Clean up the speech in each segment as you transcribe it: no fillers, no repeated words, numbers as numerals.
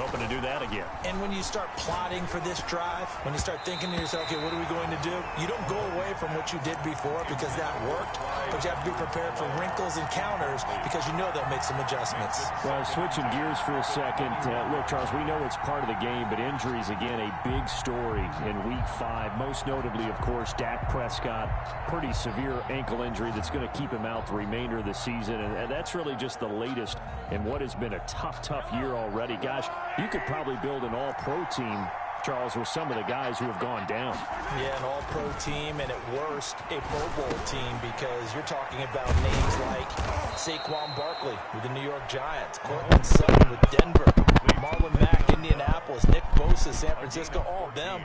hoping to do that again. And when you start plotting for this drive, when you start thinking to yourself, okay, what are we going to do? You don't go away from what you did before because that worked, but you have to be prepared for wrinkles and counters because you know they'll make some adjustments. Well, switching gears for a second. Look, Charles, we know it's part of the game, but injuries, again, a big story in Week 5. Most notably, of course, Dak Prescott, pretty severe ankle injury that's going to keep him out the remainder of the season, and that's really just the latest in what has been a tough year already. Gosh, you could probably build an all-pro team, Charles, with some of the guys who have gone down. Yeah, an all-pro team, and at worst, a Pro Bowl team, because you're talking about names like Saquon Barkley with the New York Giants, Cortland Sutton with Denver, Marlon Mack, Indianapolis, Nick Bosa, San Francisco, all of them.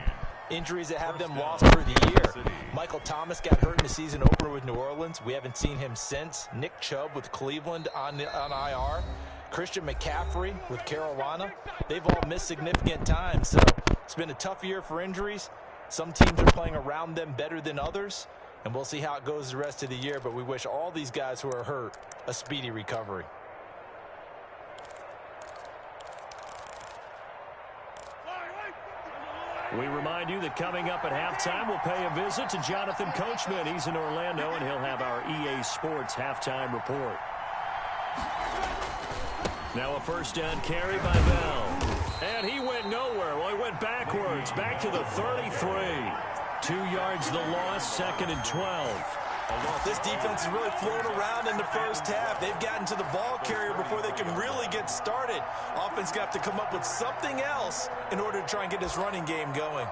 Injuries that have them lost for the year. Michael Thomas got hurt in the season opener with New Orleans. We haven't seen him since. Nick Chubb with Cleveland on IR. Christian McCaffrey with Carolina. They've all missed significant time. So it's been a tough year for injuries. Some teams are playing around them better than others. And we'll see how it goes the rest of the year. But we wish all these guys who are hurt a speedy recovery. We remind you that coming up at halftime, we'll pay a visit to Jonathan Coachman. He's in Orlando, and he'll have our EA Sports halftime report. Now a first down carry by Bell. And he went nowhere. Well, he went backwards, back to the 33. 2 yards the loss, 2nd and 12. This defense is really flown around in the first half. They've gotten to the ball carrier before they can really get started. Offense got to come up with something else in order to try and get this running game going.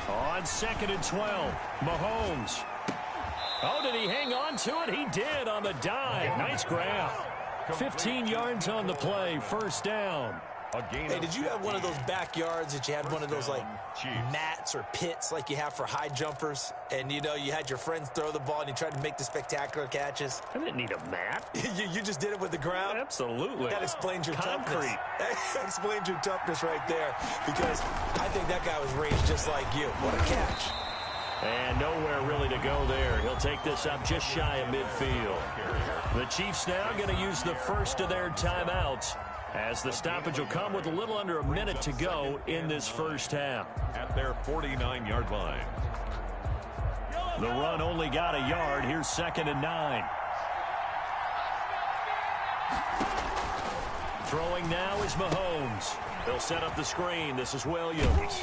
On 2nd and 12, Mahomes. Oh, did he hang on to it? He did on the dive. Nice grab. 15 yards on the play, first down. Hey, did you have one of those backyards that you had one of those, like, mats or pits like you have for high jumpers? And, you know, you had your friends throw the ball and you tried to make the spectacular catches? I didn't need a mat. you just did it with the ground? Absolutely. That explains your toughness. Concrete. That explains your toughness right there, because I think that guy was raised just like you. What a catch. And nowhere really to go there. He'll take this up just shy of midfield. The Chiefs now going to use the first of their timeouts, as the stoppage will come with a little under a minute to go in this first half. At their 49-yard line. The run only got a yard. Here's 2nd and 9. Throwing now is Mahomes. They'll set up the screen. This is Williams.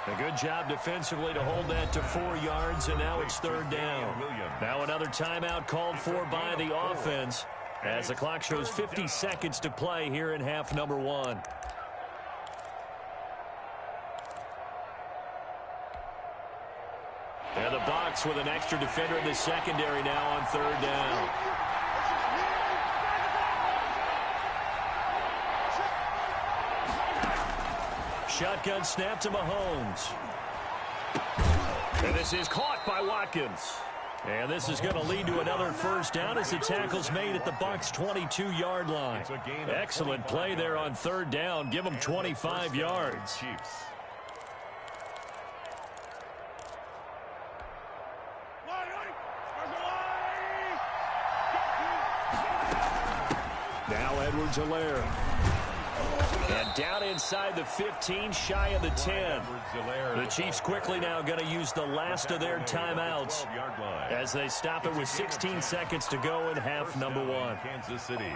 A good job defensively to hold that to 4 yards, and now it's 3rd down. Now another timeout called for by the offense, as the clock shows 50 seconds to play here in half number 1. And the box with an extra defender in the secondary now on 3rd down. Shotgun snap to Mahomes. And this is caught by Watkins. And this is going to lead to another first down as the tackle's made at the Bucs' 22-yard line. Excellent play there on 3rd down. Give them 25 yards. Now Edwards-Helaire. And down inside the 15, shy of the 10. The Chiefs quickly now going to use the last of their timeouts as they stop it with 16 seconds to go in half number 1. Kansas City.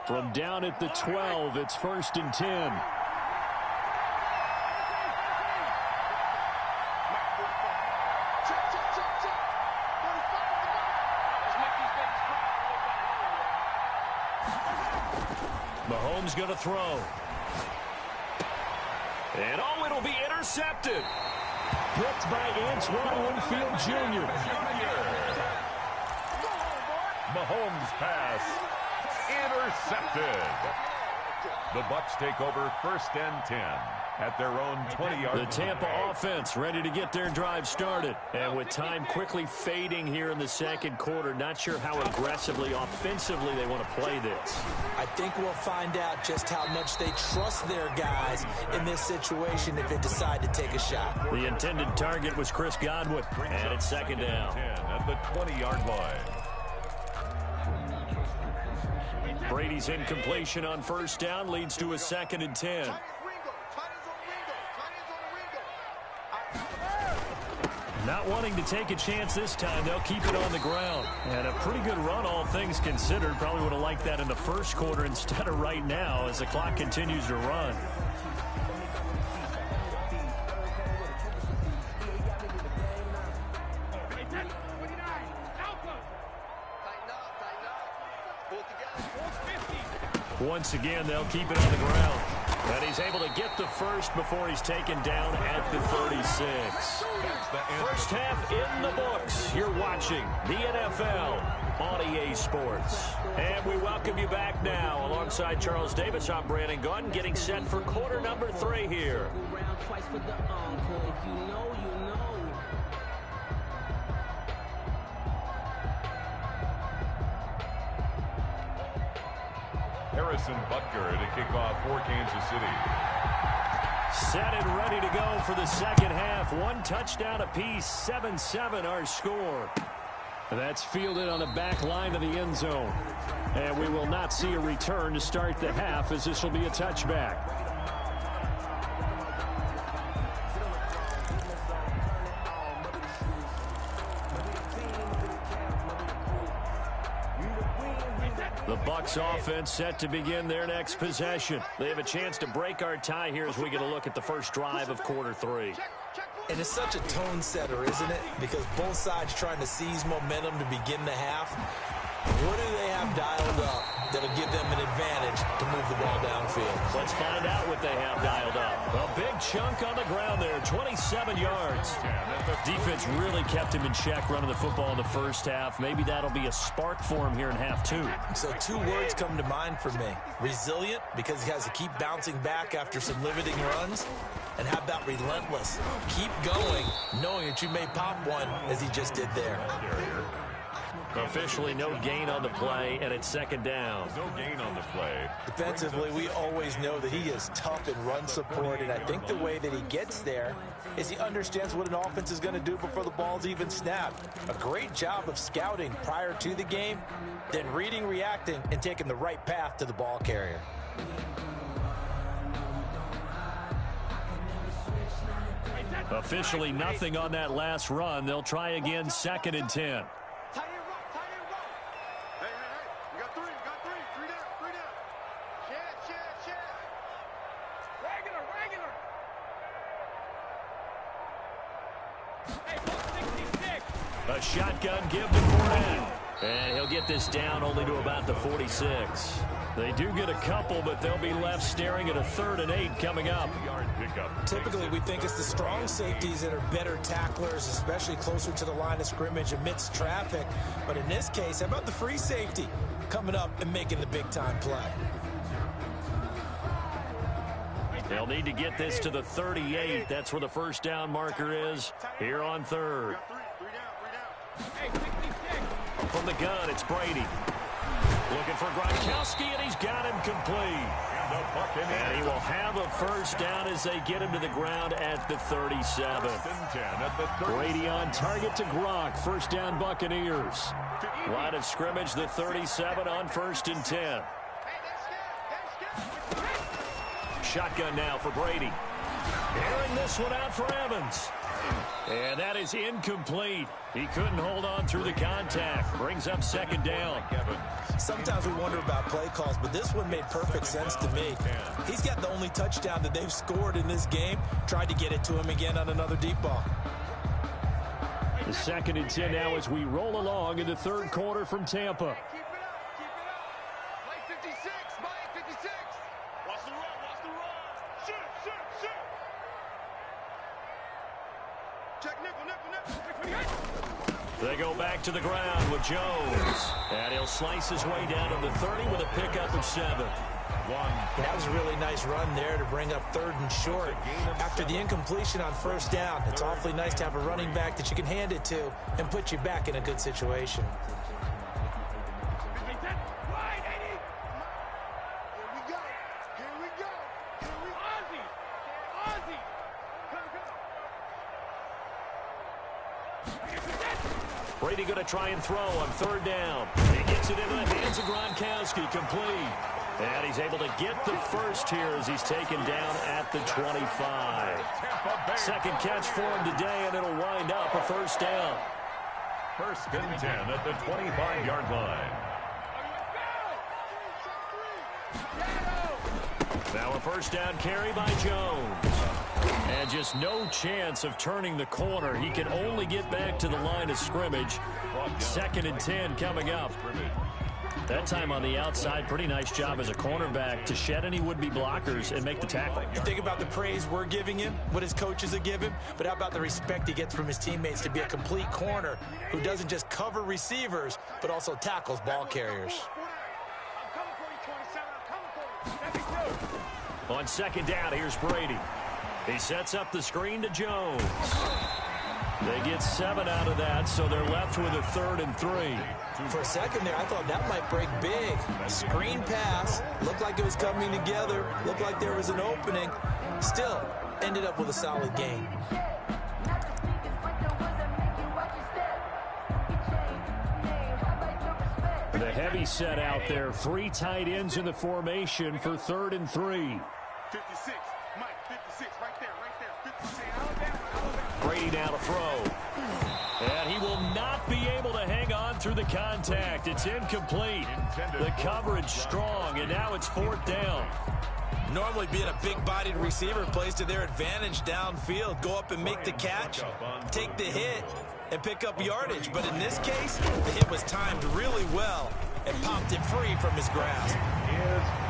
From down at the 12, it's 1st and 10. Mahomes going to throw. And oh, it'll be intercepted. Picked by Antoine Winfield Jr. Mahomes pass intercepted. The Bucs take over 1st and 10. at their own 20-yard line. The Tampa offense ready to get their drive started. And with time quickly fading here in the second quarter, not sure how aggressively, offensively they want to play this. I think we'll find out just how much they trust their guys in this situation if they decide to take a shot. The intended target was Chris Godwin, and it's second down. 10 at the 20-yard line. Brady's incompletion on first down leads to a 2nd and 10. Not wanting to take a chance this time, they'll keep it on the ground. And a pretty good run, all things considered. Probably would have liked that in the first quarter instead of right now as the clock continues to run. Once again, they'll keep it on the ground. And he's able to get the first before he's taken down at the 36. First half in the books. You're watching the NFL on EA Sports. And we welcome you back now. Alongside Charles Davis, I'm Brandon Gunn, getting set for quarter number 3 here. Harrison Butker to kick off for Kansas City. Set and ready to go for the second half. 1 touchdown apiece, 7-7 our score. That's fielded on the back line of the end zone. And we will not see a return to start the half as this will be a touchback. The Bucs offense set to begin their next possession. They have a chance to break our tie here as we get a look at the first drive of quarter 3. And it's such a tone setter, isn't it? Because both sides trying to seize momentum to begin the half. What do they have dialed up that'll give them an advantage to move the ball downfield? Let's find out what they have dialed up. A big chunk on the ground there, 27 yards. Defense really kept him in check running the football in the first half. Maybe that'll be a spark for him here in half 2. So 2 words come to mind for me. Resilient, because he has to keep bouncing back after some limiting runs. And how about relentless? Keep going, knowing that you may pop one as he just did there. Officially no gain on the play, and it's second down. No gain on the play. Defensively, we always know that he is tough in run support, and I think the way that he gets there is he understands what an offense is going to do before the ball's even snapped. A great job of scouting prior to the game, then reading, reacting, and taking the right path to the ball carrier. Officially nothing on that last run. They'll try again, 2nd and 10. A shotgun give to Fournette. And he'll get this down only to about the 46. They do get a couple, but they'll be left staring at a 3rd and 8 coming up. Typically, we think it's the strong safeties that are better tacklers, especially closer to the line of scrimmage amidst traffic. But in this case, how about the free safety coming up and making the big-time play? They'll need to get this to the 38. That's where the first down marker is here on 3rd. From the gun, it's Brady. Looking for Gronkowski, and he's got him complete. And he will have a first down as they get him to the ground at the 37. Brady on target to Gronk. First down, Buccaneers. Line of scrimmage, the 37 on 1st and 10. Shotgun now for Brady. Airing this one out for Evans. And that is incomplete. He couldn't hold on through the contact. Brings up 2nd down. Sometimes we wonder about play calls, but this one made perfect sense to me. He's got the only touchdown that they've scored in this game. Tried to get it to him again on another deep ball. The 2nd and 10 now as we roll along in the 3rd quarter from Tampa. They go back to the ground with Jones. And he'll slice his way down to the 30 with a pickup of 7. That was a really nice run there to bring up 3rd and short. After the incompletion on 1st down, it's awfully nice to have a running back that you can hand it to and put you back in a good situation. Brady going to try and throw on 3rd down. He gets it into the hands of Gronkowski, complete. And he's able to get the first here as he's taken down at the 25. 2nd catch for him today, and it'll wind up a 1st down. 1st and 10 at the 25-yard line. Now a 1st down carry by Jones. And just no chance of turning the corner. He can only get back to the line of scrimmage. 2nd and 10 coming up. That time on the outside, pretty nice job as a cornerback to shed any would-be blockers and make the tackle. You think about the praise we're giving him, what his coaches are giving, but how about the respect he gets from his teammates to be a complete corner who doesn't just cover receivers, but also tackles ball carriers. On 2nd down, here's Brady. He sets up the screen to Jones. They get 7 out of that, so they're left with a 3rd and 3. For a second there, I thought that might break big. Screen pass, looked like it was coming together, looked like there was an opening. Still, ended up with a solid gain. The heavy set out there, 3 tight ends in the formation for 3rd and 3. 56, Mike, 56, right there, 56. Brady now to throw. And he will not be able to hang on through the contact. It's incomplete. The coverage strong, and now it's 4th down. Normally being a big-bodied receiver plays to their advantage downfield. Go up and make the catch, take the hit, and pick up yardage. But in this case, the hit was timed really well and popped it free from his grasp.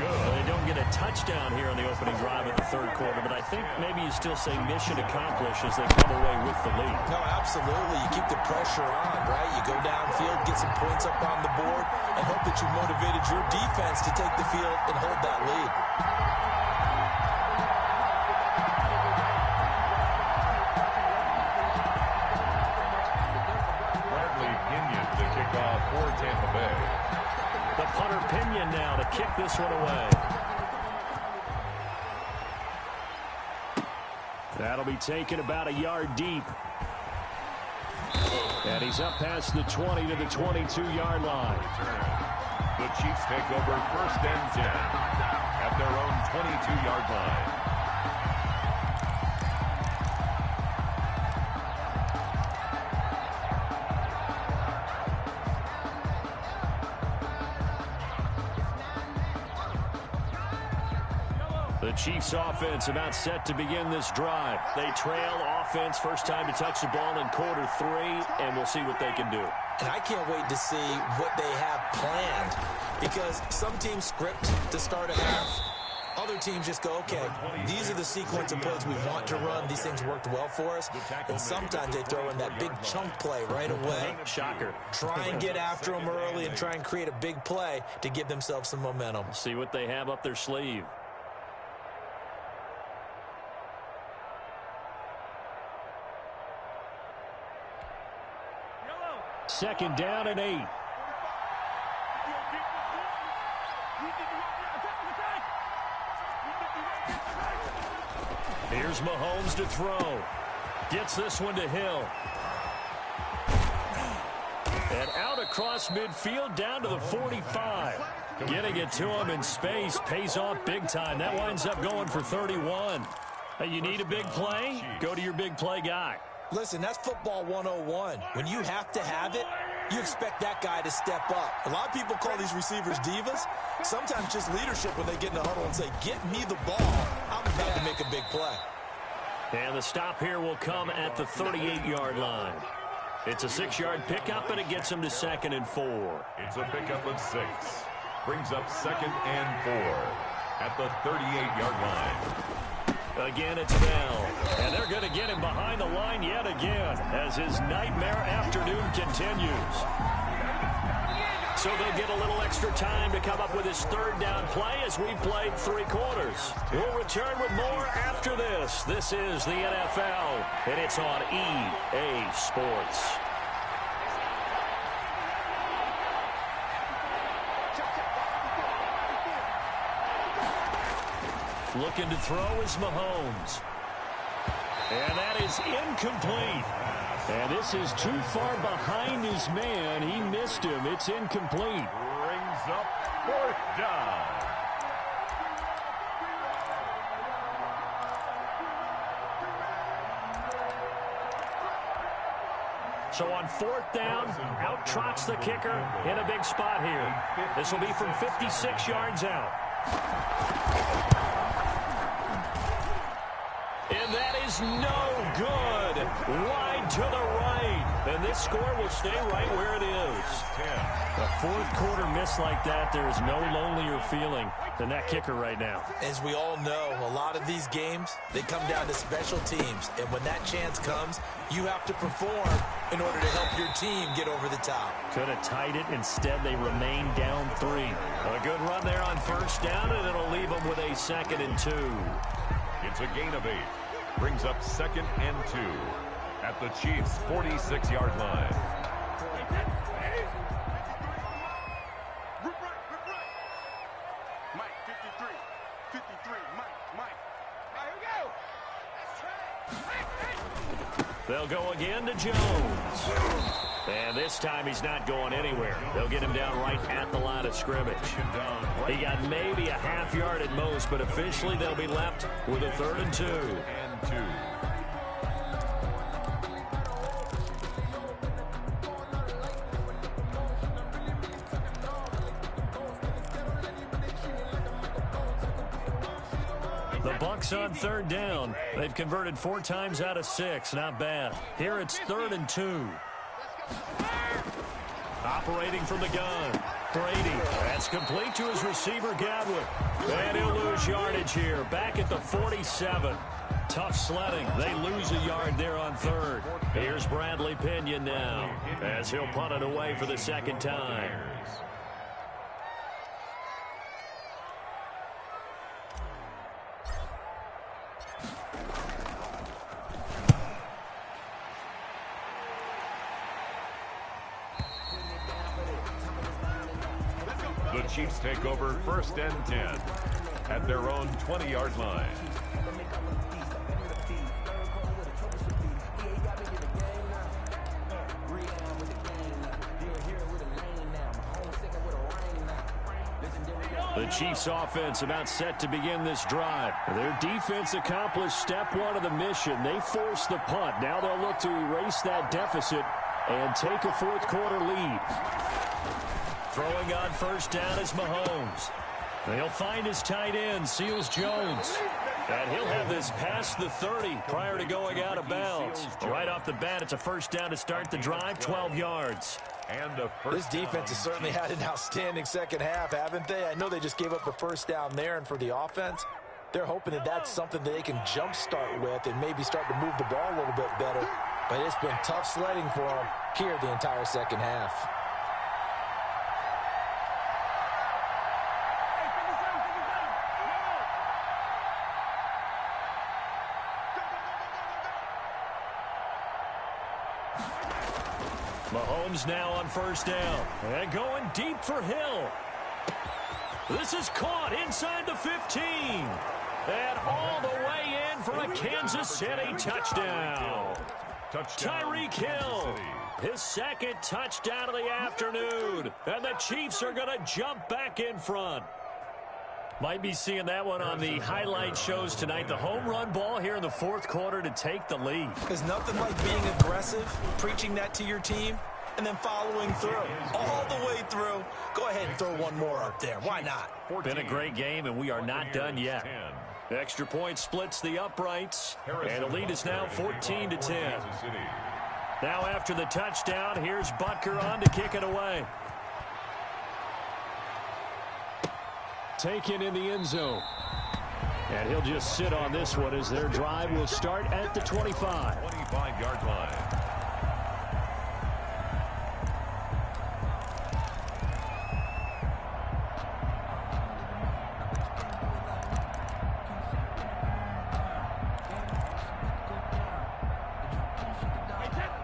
Well, they don't get a touchdown here in the opening drive of the 3rd quarter, but I think maybe you still say mission accomplished as they come away with the lead. No, absolutely. You keep the pressure on, right? You go downfield, get some points up on the board, and hope that you motivated your defense to take the field and hold that lead. For Tampa Bay. The punter Pinion now to kick this one away. That'll be taken about a yard deep. And he's up past the 20 to the 22-yard line. The Chiefs take over 1st and 10 at their own 22-yard line. The Chiefs offense about set to begin this drive. They trail offense, first time to touch the ball in quarter 3, and we'll see what they can do. And I can't wait to see what they have planned, because some teams script to start a half. Other teams just go, okay, these are the sequence of plays we want to run. These things worked well for us. And sometimes they throw in that big chunk play right away. Shocker. Try and get after them early and try and create a big play to give themselves some momentum. See what they have up their sleeve. Second down and 8. Here's Mahomes to throw. Gets this one to Hill. And out across midfield down to the 45. Getting it to him in space pays off big time. That winds up going for 31. Hey, you need a big play? Go to your big play guy. Listen, that's football 101. When you have to have it, you expect that guy to step up. A lot of people call these receivers divas. Sometimes just leadership when they get in the huddle and say, get me the ball. I'm about to make a big play. And the stop here will come at the 38-yard line. It's a 6-yard pickup, and it gets him to 2nd and 4. It's a pickup of 6. Brings up 2nd and 4 at the 38-yard line. Again, it's Bell. And they're going to get him behind the line yet again as his nightmare afternoon continues. So they'll get a little extra time to come up with his third down play as we've played 3 quarters. We'll return with more after this. This is the NFL, and it's on EA Sports. Looking to throw is Mahomes. And that is incomplete. And this is too far behind his man. He missed him. It's incomplete. Brings up 4th down. So on 4th down, out trots the kicker in a big spot here. This will be from 56 yards out. And that is no good. Wide to the right. And this score will stay right where it is. A 4th quarter miss like that, there is no lonelier feeling than that kicker right now. As we all know, a lot of these games, they come down to special teams. And when that chance comes, you have to perform in order to help your team get over the top. Could have tied it. Instead, they remain down 3. A good run there on 1st down, and it'll leave them with a 2nd and 2. It's a gain of 8. Brings up 2nd and 2 at the Chiefs' 46-yard line. Mike, 53. 53. Mike. Here we go. They'll go again to Jones. And this time he's not going anywhere. They'll get him down right at the line of scrimmage. He got maybe a half yard at most, but officially they'll be left with a 3rd and 2. The Bucs on 3rd down. They've converted 4 times out of 6. Not bad. Here it's 3rd and 2. Operating from the gun. Brady. That's complete to his receiver, Godwin. And he'll lose yardage here. Back at the 47. Tough sledding. They lose a yard there on 3rd. Here's Bradley Pinion now as he'll punt it away for the 2nd time. The Chiefs take over 1st and 10 at their own 20-yard line. The Chiefs offense about set to begin this drive. Their defense accomplished step 1 of the mission. They forced the punt. Now they'll look to erase that deficit and take a 4th quarter lead. Throwing on 1st down is Mahomes. He'll find his tight end, Seals Jones. And he'll have this past the 30 prior to going out of bounds. Right off the bat, it's a 1st down to start the drive, 12 yards. And this defense has certainly had an outstanding 2nd half, haven't they? I know they just gave up the 1st down there, and for the offense, they're hoping that that's something that they can jumpstart with and maybe start to move the ball a little bit better. But it's been tough sledding for them here the entire 2nd half. Mahomes now on 1st down. And going deep for Hill. This is caught inside the 15. And all the way in for a Kansas City touchdown. Tyreek Hill, his 2nd touchdown of the afternoon. And the Chiefs are going to jump back in front. Might be seeing that one on the highlight shows tonight. The home run ball here in the 4th quarter to take the lead. There's nothing like being aggressive, preaching that to your team, and then following through. All the way through. Go ahead and throw one more up there. Why not? Been a great game, and we are not done yet. Extra point splits the uprights, and the lead is now 14-10. Now after the touchdown, here's Butker on to kick it away. Taken in the end zone. And he'll just sit on this one as their drive will start at the 25. 25-yard line.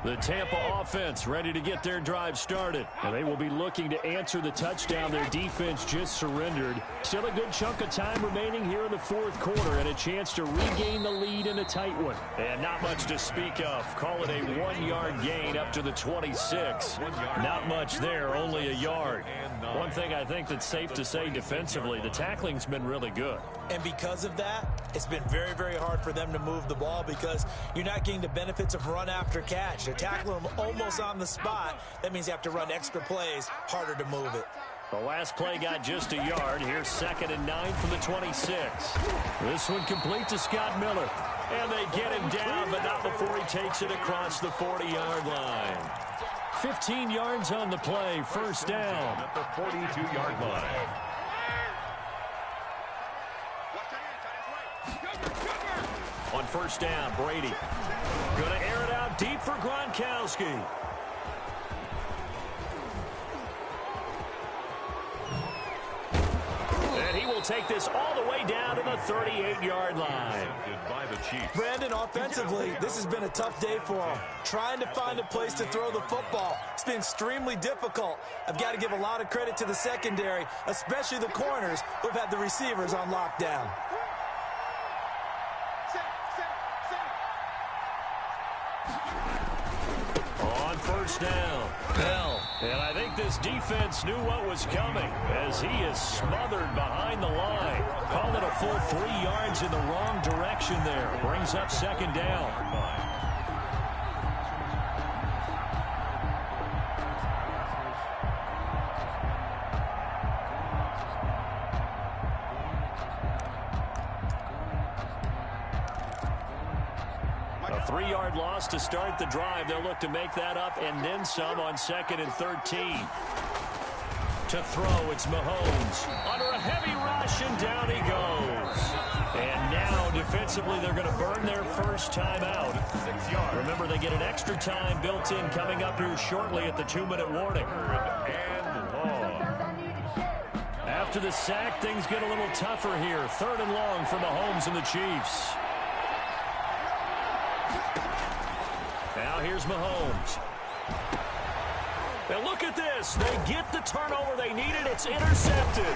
The Tampa offense ready to get their drive started. And they will be looking to answer the touchdown their defense just surrendered. Still a good chunk of time remaining here in the fourth quarter and a chance to regain the lead in a tight one. And not much to speak of. Call it a 1-yard gain up to the 26. Not much there, only a yard. One thing I think that's safe to say defensively, the tackling's been really good. And because of that, it's been very, very hard for them to move the ball because you're not getting the benefits of run after catch. They're tackling them almost on the spot. That means you have to run extra plays, harder to move it. The last play got just a yard. Here's 2nd and 9 from the 26. This one complete to Scott Miller. And they get him down, but not before he takes it across the 40-yard line. 15 yards on the play, first down. At the 42-yard line. On first down, Brady. Going to air it out deep for Gronkowski. And he will take this all the way down to the 38-yard line. By the Chiefs. Brandon, offensively, this has been a tough day for him. Trying to find a place to throw the football. It's been extremely difficult. I've got to give a lot of credit to the secondary, especially the corners who've had the receivers on lockdown. On first down, Bell. And I think this defense knew what was coming as he is smothered behind the line. Call it a full 3 yards in the wrong direction there. Brings up 2nd down. A 3-yard loss to start the drive. They'll look to make that up and then some on 2nd and 13. To throw, it's Mahomes. Under a heavy rush, and down he goes. And now, defensively, they're going to burn their first time out. 6 yards. Remember, they get an extra time built in coming up here shortly at the 2-minute warning. And long. After the sack, things get a little tougher here. 3rd and long for Mahomes and the Chiefs. Now here's Mahomes. Now look at this. They get the turnover they needed. It's intercepted.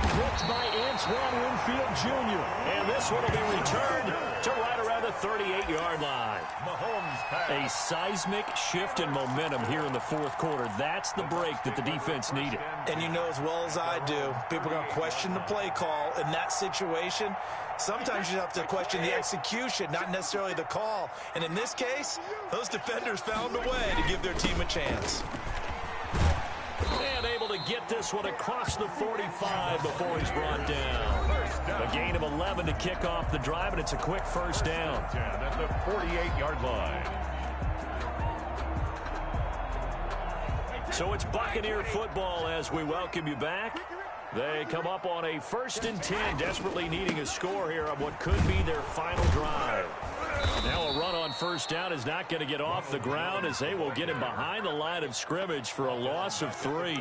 Picked by Antoine Winfield Jr. And this one will be returned to right around the 38-yard line. Mahomes pass. A seismic shift in momentum here in the fourth quarter. That's the break that the defense needed. And you know as well as I do, people are going to question the play call in that situation. Sometimes you have to question the execution, not necessarily the call. And in this case, those defenders found a way to give their team a chance. And able to get this one across the 45 before he's brought down. A gain of 11 to kick off the drive, and it's a quick first down. At the 48-yard line. So it's Buccaneer football as we welcome you back. They come up on a 1st and 10, desperately needing a score here on what could be their final drive. Now a run on first down is not going to get off the ground as they will get him behind the line of scrimmage for a loss of 3.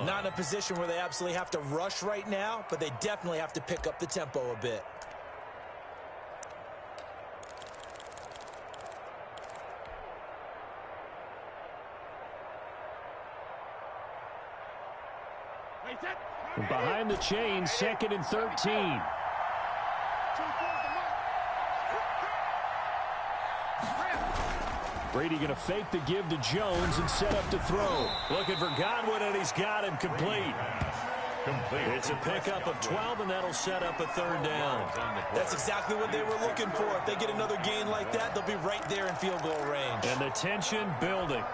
Not in a position where they absolutely have to rush right now, but they definitely have to pick up the tempo a bit. Behind the chains, 2nd and 13. Brady going to fake the give to Jones and set up to throw. Looking for Godwin, and he's got him complete. It's a pickup of 12, and that'll set up a 3rd down. That's exactly what they were looking for. If they get another gain like that, they'll be right there in field goal range. And the tension building.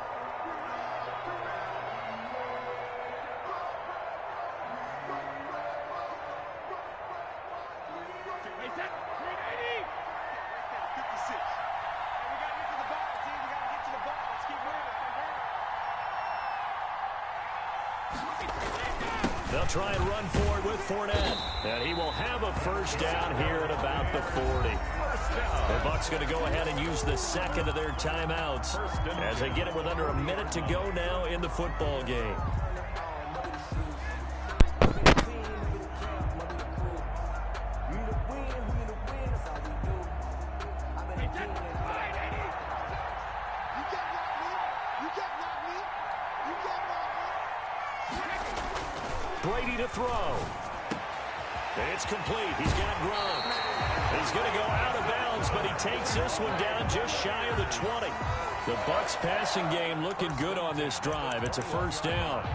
They'll try and run forward with Fournette. And he will have a first down here at about the 40. The Bucs going to go ahead and use the 2nd of their timeouts as they get it with under a minute to go now in the football game. Brady to throw. It's complete. He's got Gronk. He's going to go out of bounds, but he takes this one down just shy of the 20. The Bucs passing game looking good on this drive. It's a first down.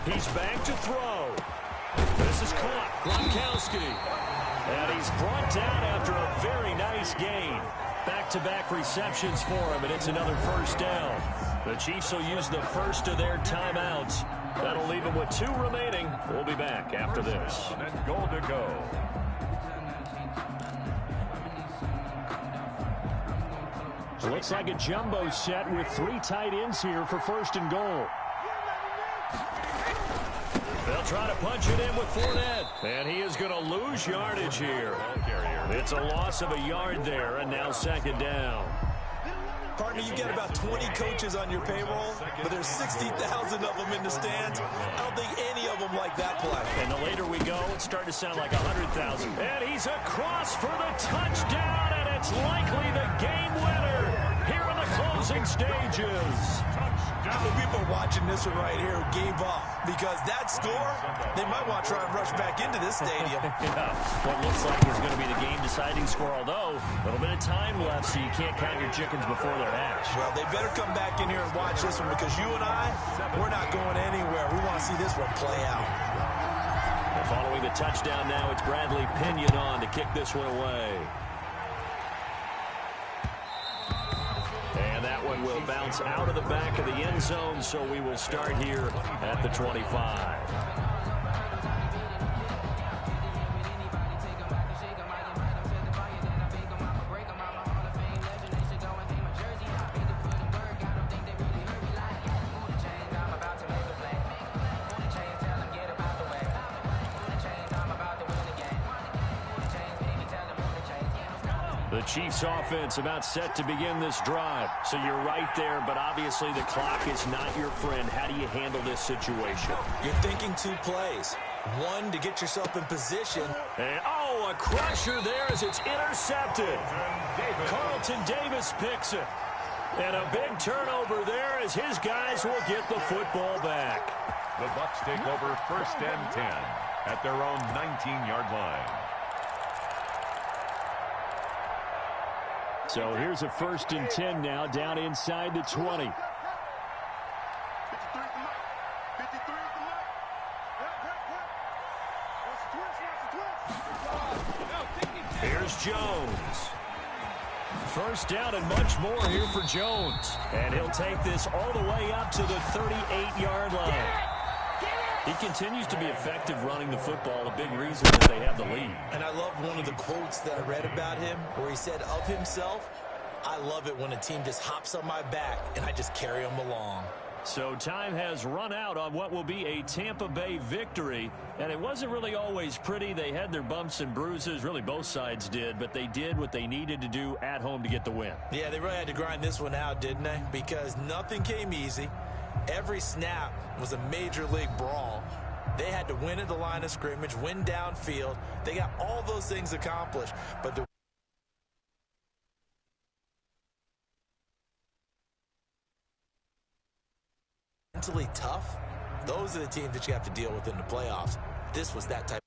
He's back to throw. This is caught. Gronkowski. And he's brought down after a very nice gain. Back-to-back receptions for him, and it's another first down. The Chiefs will use the first of their timeouts. That'll leave them with 2 remaining. We'll be back after this. And goal to go. Looks like a jumbo set with 3 tight ends here for first and goal. They'll try to punch it in with Fournette. And he is going to lose yardage here. It's a loss of a yard there, and now second down. Partner, you got about 20 coaches on your payroll, but there's 60,000 of them in the stands. I don't think any of them like that play. And the later we go, it's starting to sound like 100,000. And he's across for the touchdown, and it's likely the game winner here in the closing stages. The people watching this one right here who gave up, because that score, they might want to try and rush back into this stadium. Yeah, what looks like is going to be the game-deciding score, although a little bit of time left, so you can't count your chickens before they're hatched. Well, they better come back in here and watch this one, because you and I, we're not going anywhere. We want to see this one play out. And following the touchdown now, it's Bradley Pinion on to kick this one away. And that one will bounce out of the back of the end zone, so we will start here at the 25. The Chiefs offense about set to begin this drive. So you're right there, but obviously the clock is not your friend. How do you handle this situation? You're thinking 2 plays. 1, to get yourself in position. And, oh, a crusher there as it's intercepted. Carlton Davis picks it. And a big turnover there as his guys will get the football back. The Bucs take over first and 10 at their own 19-yard line. So here's a first and 10 now, down inside the 20. Here's Jones. First down and much more here for Jones. And he'll take this all the way up to the 38-yard line. He continues to be effective running the football, a big reason that they have the lead. And I love one of the quotes that I read about him where he said of himself, I love it when a team just hops on my back and I just carry them along. So time has run out on what will be a Tampa Bay victory. And it wasn't really always pretty. They had their bumps and bruises. Really, both sides did. But they did what they needed to do at home to get the win. Yeah, they really had to grind this one out, didn't they? Because nothing came easy. Every snap was a major league brawl. They had to win at the line of scrimmage, win downfield. They got all those things accomplished. But the mentally tough, those are the teams that you have to deal with in the playoffs. This was that type